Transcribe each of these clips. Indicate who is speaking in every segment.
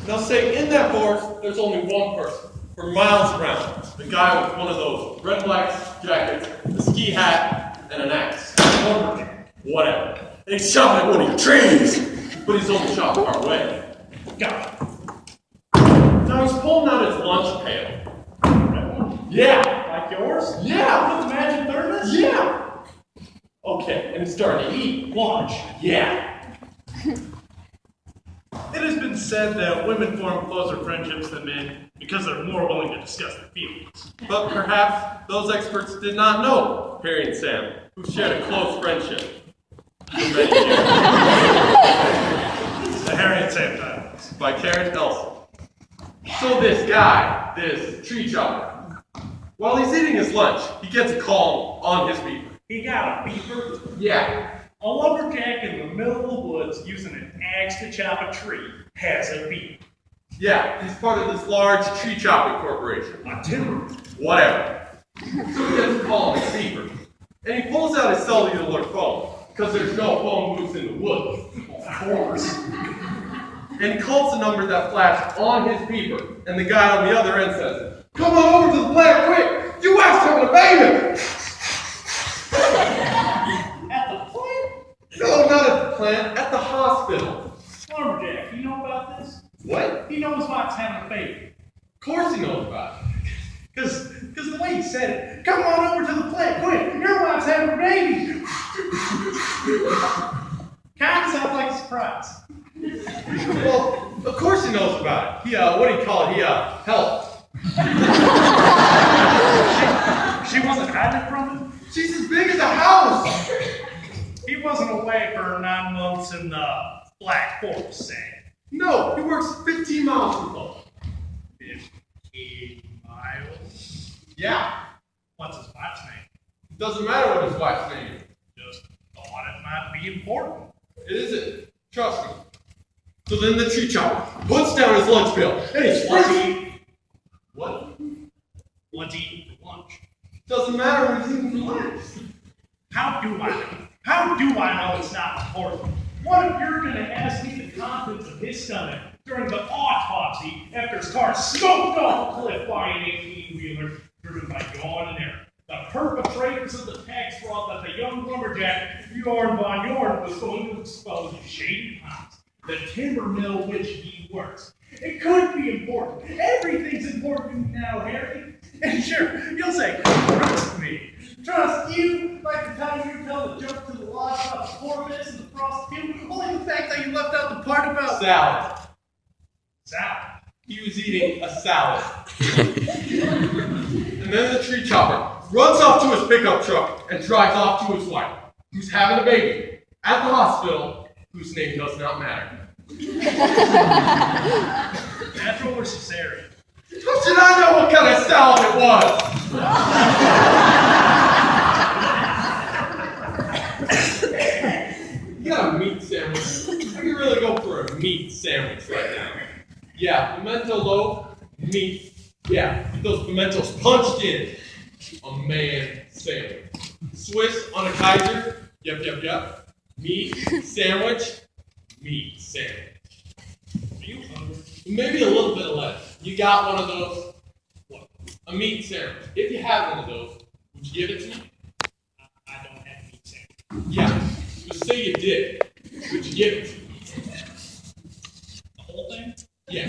Speaker 1: Now say in that forest, there's only one person for miles around. The guy with one of those red and black jackets, a ski hat, and an axe. Whatever. And he's chopping at one of your trees, but he's only chopping part way. Got it. Now he's pulling out his lunch pail. Yeah.
Speaker 2: Like yours?
Speaker 1: Yeah.
Speaker 2: With the magic thermos?
Speaker 1: Yeah. Okay, and he's starting to eat lunch. Yeah.
Speaker 2: It has been said that women form closer friendships than men because they're more willing to discuss their feelings.
Speaker 1: But perhaps those experts did not know Harry and Sam, who shared a close friendship for many years.
Speaker 2: The Harry and Sam Dialogues.
Speaker 1: By Karen Ellison. So this guy, this tree chopper, while he's eating his lunch, he gets a call on his beeper.
Speaker 2: He got a beeper?
Speaker 1: Yeah.
Speaker 2: A lumberjack in the middle of the woods using an axe to chop a tree has a beeper.
Speaker 1: Yeah, he's part of this large tree chopping corporation.
Speaker 2: A timber.
Speaker 1: Whatever. So he gets a call on his beeper. And he pulls out his cellular phone, because there's no phone booths in the woods.
Speaker 2: Of course.
Speaker 1: And he calls the number that flashed on his beeper, and the guy on the other end says, "Come on over to the plant quick! Your wife's having a baby!"
Speaker 2: At the plant?
Speaker 1: No, not at the plant, at the hospital.
Speaker 2: Lumberjack, you know about this?
Speaker 1: What?
Speaker 2: He knows his wife's having a baby.
Speaker 1: Of course he knows about it.
Speaker 2: Because the way he said it, "Come on over to the plant, quick! Your wife's having a baby!" Kind of sounds like a surprise.
Speaker 1: Well, of course he knows about it. He, what do you call it? He, helped.
Speaker 2: She wasn't hiding from him?
Speaker 1: She's as big as a house!
Speaker 2: He wasn't away for 9 months in the Black Forest, say.
Speaker 1: No, he works 15 miles from home.
Speaker 2: 15 miles?
Speaker 1: Yeah.
Speaker 2: What's his wife's name?
Speaker 1: Doesn't matter what his wife's name is.
Speaker 2: Just thought it might be important.
Speaker 1: It isn't. Trust me. So then the tree chopper puts down his lunch pail and he's
Speaker 2: What's he?
Speaker 1: What?
Speaker 2: What's he eating for lunch?
Speaker 1: Doesn't matter what he's eating for lunch.
Speaker 2: How do I know? How do I know it's not important? What if you're going to ask me the contents of his stomach during the autopsy after his car smoked off a cliff by an 18-wheeler driven by Yawn and Aaron? The perpetrators of the tax fraud that the young lumberjack Yorn Von Yorn was going to expose in Shady Pines, the timber mill which he works. It could be important. Everything's important now, Harry. And sure, you'll say, "Trust me." Trust you? Like the time you tell the joke to the lodge about the porpoise and the prostitute? Only the fact that you left out the part about
Speaker 1: Salad.
Speaker 2: salad.
Speaker 1: He was eating a salad. And then the tree chopper runs off to his pickup truck and drives off to his wife, who's having a baby, at the hospital, whose name does not matter.
Speaker 2: Natural or cesarean?
Speaker 1: How should I know what kind of salad it was? You got a meat sandwich. I could really go for a meat sandwich right now. Yeah, pimento loaf, meat. Yeah, with those pimentos punched in. A man sandwich. Swiss on a Kaiser. Yep. Meat sandwich. Meat sandwich.
Speaker 2: Are you hungry?
Speaker 1: Maybe a little bit of lettuce. You got one of those? What? A meat sandwich. If you have one of those, would you give it to me?
Speaker 2: I don't have meat sandwich.
Speaker 1: Yeah. Just say you did. Would you give it to me?
Speaker 2: The whole thing?
Speaker 1: Yeah.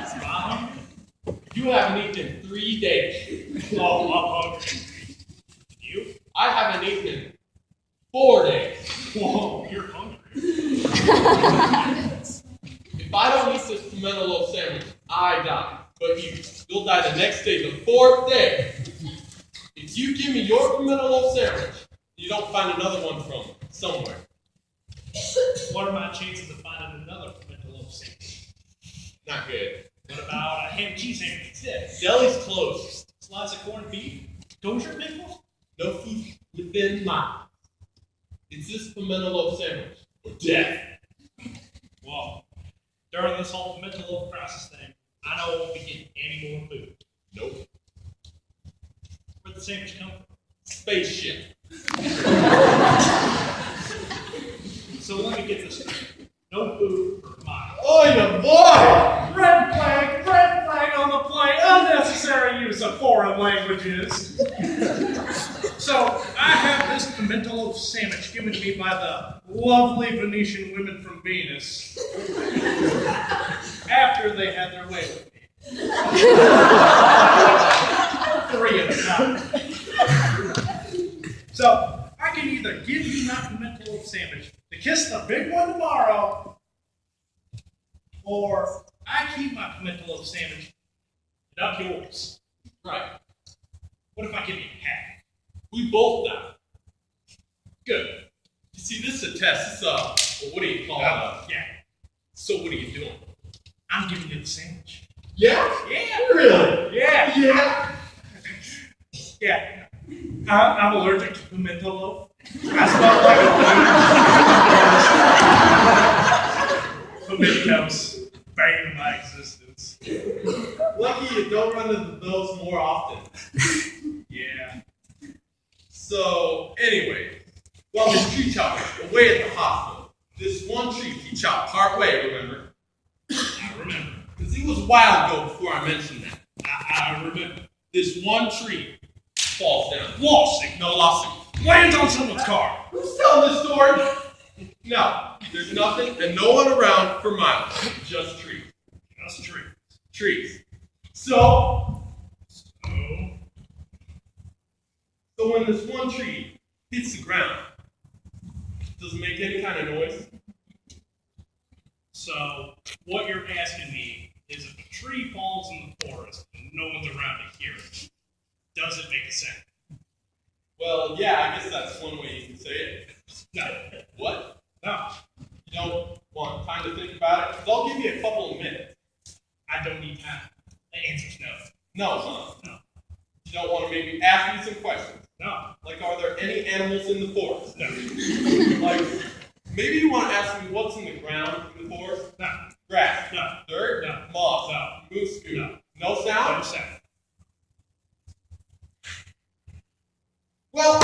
Speaker 2: It's not hungry?
Speaker 1: You haven't eaten in 3 days.
Speaker 2: Oh, I'm hungry. You?
Speaker 1: I haven't eaten in 4 days.
Speaker 2: Whoa, you're hungry.
Speaker 1: If I don't eat this pimento loaf sandwich, I die. But you'll die the next day, the 4th day. If you give me your pimento loaf sandwich, you don't find another one from somewhere.
Speaker 2: What are my chances of finding another pimento loaf sandwich?
Speaker 1: Not good.
Speaker 2: What about a ham cheese sandwich instead?
Speaker 1: Deli's closed.
Speaker 2: Slice of corned beef? Kosher pickles?
Speaker 1: No food within miles. It's this pimento loaf sandwich or death.
Speaker 2: Well, during this whole pimento loaf crisis thing, I know I won't be getting any more food.
Speaker 1: Nope.
Speaker 2: Where'd the sandwich come from?
Speaker 1: Spaceship.
Speaker 2: So let me get this straight. No food for miles.
Speaker 1: Oh, you boy!
Speaker 2: Red flag on the play, unnecessary use of foreign languages. So, I have this pimento loaf sandwich given to me by the lovely Venetian women from Venus after they had their way with me. 3 at a time. So, I can either give you my pimento loaf sandwich to kiss the big one tomorrow, or I keep my pimento loaf sandwich and up yours.
Speaker 1: Right.
Speaker 2: What if I give you half?
Speaker 1: We both die.
Speaker 2: Good.
Speaker 1: You see, this is a test. Well, what do you call it?
Speaker 2: Yeah.
Speaker 1: So what are you doing?
Speaker 2: I'm giving you the sandwich.
Speaker 1: Yeah?
Speaker 2: Yeah.
Speaker 1: Really?
Speaker 2: Yeah.
Speaker 1: Yeah?
Speaker 2: Yeah. I'm allergic to pimento loaf. I smell like a pimentos. Bane of my existence.
Speaker 1: Lucky you don't run into those more often.
Speaker 2: Yeah.
Speaker 1: So, anyway, while this tree chopper was away at the hospital, this one tree he chopped part way, remember?
Speaker 2: I remember.
Speaker 1: Because it was a while ago before I mentioned that.
Speaker 2: I remember.
Speaker 1: This one tree falls down.
Speaker 2: Lawsuit.
Speaker 1: No lawsuit.
Speaker 2: Lands on someone's car.
Speaker 1: Who's telling this story? No, there's nothing and no one around for miles. Just trees.
Speaker 2: Just tree.
Speaker 1: Trees. So when this one tree hits the ground, does it make any kind of noise?
Speaker 2: So, what you're asking me is if a tree falls in the forest and no one's around to hear it, does it make a sound?
Speaker 1: Well, yeah, I guess that's one way you can say it.
Speaker 2: No.
Speaker 1: What?
Speaker 2: No.
Speaker 1: You don't want time to think about it? 'Cause I'll give you a couple of minutes.
Speaker 2: I don't need time. The answer's no.
Speaker 1: No, huh?
Speaker 2: No.
Speaker 1: You don't want to maybe ask me some questions?
Speaker 2: No.
Speaker 1: Like, are there any animals in the forest?
Speaker 2: No.
Speaker 1: Like, maybe you want to ask me what's in the ground in the forest?
Speaker 2: No.
Speaker 1: Grass?
Speaker 2: No.
Speaker 1: Dirt?
Speaker 2: No.
Speaker 1: Moss?
Speaker 2: No.
Speaker 1: Moose scoop?
Speaker 2: No.
Speaker 1: No sound?
Speaker 2: No sound.
Speaker 1: Well,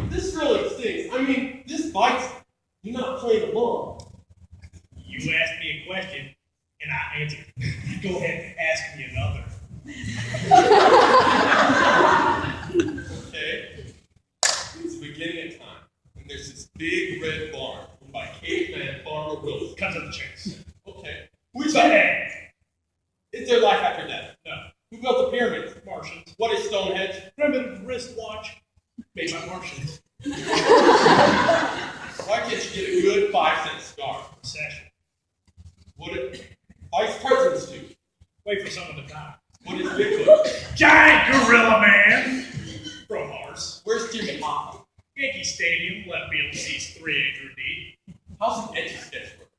Speaker 1: this really stinks. I mean, this bites. You're not playing along.
Speaker 2: You asked me a question, and I answered. Go ahead and ask me another.
Speaker 1: Okay. It's the beginning of time, and there's this big red barn owned by caveman farmer Wilson.
Speaker 2: Cut to the chase.
Speaker 1: Okay. Which
Speaker 2: Bang!
Speaker 1: is there life after death?
Speaker 2: No.
Speaker 1: Who built the pyramids?
Speaker 2: Martians.
Speaker 1: What is Stonehenge?
Speaker 2: Primitive wristwatch made by Martians.
Speaker 1: Why can't you get a good 5-cent cigar?
Speaker 2: Recession.
Speaker 1: What is Ice President's tooth?
Speaker 2: Wait for someone to die.
Speaker 1: What is Bigfoot?
Speaker 2: Giant gorilla man from Mars.
Speaker 1: Where's Jimmy Hoffa?
Speaker 2: Yankee Stadium, left field seats 3 acre deep.
Speaker 1: How's an Etch a Sketch work?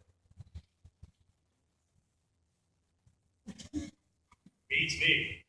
Speaker 2: Beats me.